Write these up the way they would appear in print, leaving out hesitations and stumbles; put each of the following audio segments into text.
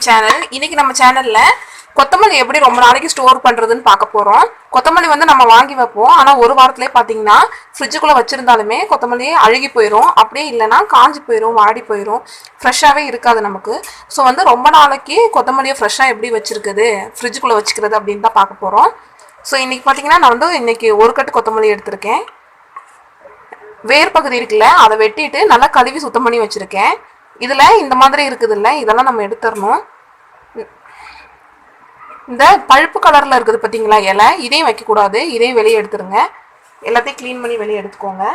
Channel. இன்னைக்கு நம்ம சேனல்ல கொத்தமல்லி எப்படி ரொம்ப நாளைக்கு ஸ்டோர் பண்றதுன்னு பார்க்க போறோம். கொத்தமல்லி வந்து நம்ம வாங்கி வைப்போம். ஆனா ஒரு வாரத்திலே பாத்தீங்கன்னா ஃப்ரிட்ஜுக்குள்ள வச்சிருந்தாலுமே கொத்தமல்லி அழுகி போயிடும். அப்படியே இல்லைன்னா காஞ்சி போயிடும், வாடி போயிடும், ஃப்ரெஷ்ஷாவே இருக்காது நமக்கு. ஸோ வந்து ரொம்ப நாளைக்கு கொத்தமல்லியை ஃப்ரெஷ்ஷா எப்படி வச்சிருக்குது, ஃப்ரிட்ஜுக்குள்ள வச்சுக்கிறது அப்படின்னு தான் பார்க்க போறோம். ஸோ இன்னைக்கு பாத்தீங்கன்னா நான் வந்து இன்னைக்கு ஒரு கட்டு கொத்தமல்லி எடுத்திருக்கேன். வேர் பகுதி இருக்குல்ல, அதை வெட்டிட்டு நல்லா கழுவி சுத்தம் பண்ணி வச்சிருக்கேன். இதுல இந்த மாதிரி இருக்குது இல்ல, இதெல்லாம் நம்ம எடுத்துடணும். இந்த பழுப்பு கலர்ல இருக்குது பாத்தீங்களா இலை, இதையும் வைக்க கூடாது, இதையும் வெளியே எடுத்துருங்க. எல்லாத்தையும் கிளீன் பண்ணி வெளியே எடுத்துக்கோங்க.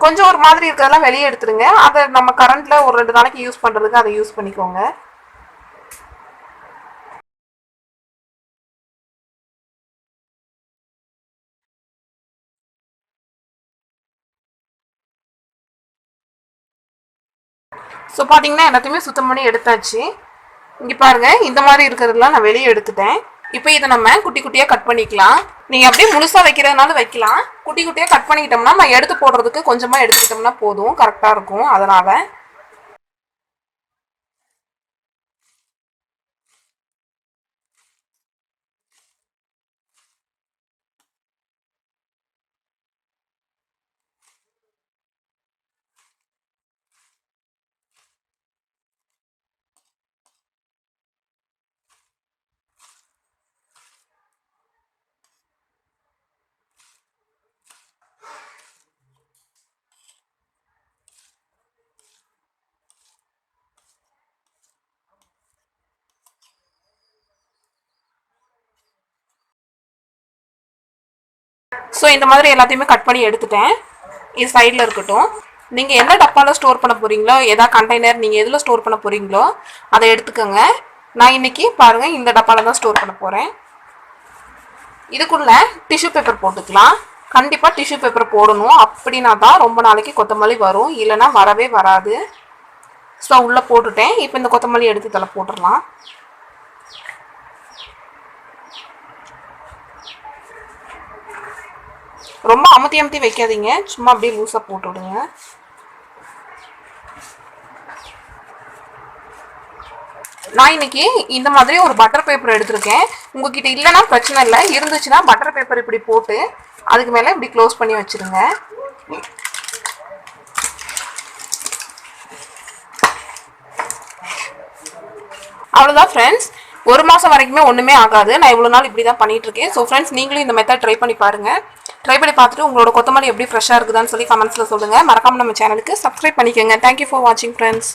கொஞ்சம் ஒரு மாதிரி இருக்கிறதெல்லாம் வெளியே எடுத்துருங்க. அதை நம்ம கரண்ட்ல ஒரு 2 நாளைக்கு யூஸ் பண்றதுக்கு அதை யூஸ் பண்ணிக்கோங்க. ஸோ பார்த்தீங்கன்னா எல்லாத்தையுமே சுத்தம் பண்ணி எடுத்தாச்சு. இங்கே பாருங்க, இந்த மாதிரி இருக்கிறதுலாம் நான் வெளியே எடுத்துட்டேன். இப்போ இதை நம்ம குட்டி குட்டியாக கட் பண்ணிக்கலாம். நீங்கள் அப்படியே முழுசாக வைக்கிறதுனால வைக்கலாம். குட்டி குட்டியாக கட் பண்ணிக்கிட்டோம்னா நான் எடுத்து போடுறதுக்கு கொஞ்சமாக எடுத்துக்கிட்டோம்னா போதும், கரெக்டாக இருக்கும். அதனால ஸோ இந்த மாதிரி எல்லாத்தையுமே கட் பண்ணி எடுத்துட்டேன். இது சைடில் இருக்கட்டும். நீங்கள் எந்த டப்பாவில் ஸ்டோர் பண்ண போகிறீங்களோ, எதா கண்டெய்னர் நீங்கள் எதில் ஸ்டோர் பண்ண போகிறீங்களோ அதை எடுத்துக்கோங்க. நான் இன்னைக்கு பாருங்கள் இந்த டப்பாவில் தான் ஸ்டோர் பண்ண போகிறேன். இதுக்குள்ளே டிஷ்யூ பேப்பர் போட்டுக்கலாம். கண்டிப்பாக டிஷ்யூ பேப்பர் போடணும். அப்படின்னா தான் ரொம்ப நாளைக்கு கொத்தமல்லி வரும், இல்லைன்னா வரவே வராது. ஸோ உள்ளே போட்டுட்டேன். இப்போ இந்த கொத்தமல்லி எடுத்து இதில் போட்டுடலாம். ரொம்ப அமுத்தி அமுத்தி வைக்காதீங்க, சும்மா அப்படியே லூஸாக போட்டு விடுங்க. நான் இன்னைக்கு இந்த மாதிரி ஒரு பட்டர் பேப்பர் எடுத்திருக்கேன். உங்ககிட்ட இல்லைன்னா பிரச்சனை இல்லை, இருந்துச்சுன்னா பட்டர் பேப்பர் இப்படி போட்டு அதுக்கு மேலே இப்படி க்ளோஸ் பண்ணி வச்சிருங்க. அவ்வளோதான் ஃப்ரெண்ட்ஸ். 1 மாதம் வரைக்குமே ஒன்றுமே ஆகாது. நான் இவ்வளோ நாள் இப்படி தான் பண்ணிட்டு இருக்கேன். ஸோ ஃப்ரெண்ட்ஸ், நீங்களும் இந்த மெத்தட் ட்ரை பண்ணி பாருங்கள். ட்ரை பண்ணி பார்த்துட்டு உங்களோட கொத்தமல்லி எப்படி ஃப்ரெஷ்ஷாக இருக்குதான்னு சொல்லி கமெண்ட்ஸில் சொல்லுங்கள். மறக்காமல் நம்ம சேனலுக்கு சப்ஸ்கிரைப் பண்ணிக்கோங்க. தேங்க்யூ ஃபார் வாட்சிங் ஃப்ரெண்ட்ஸ்.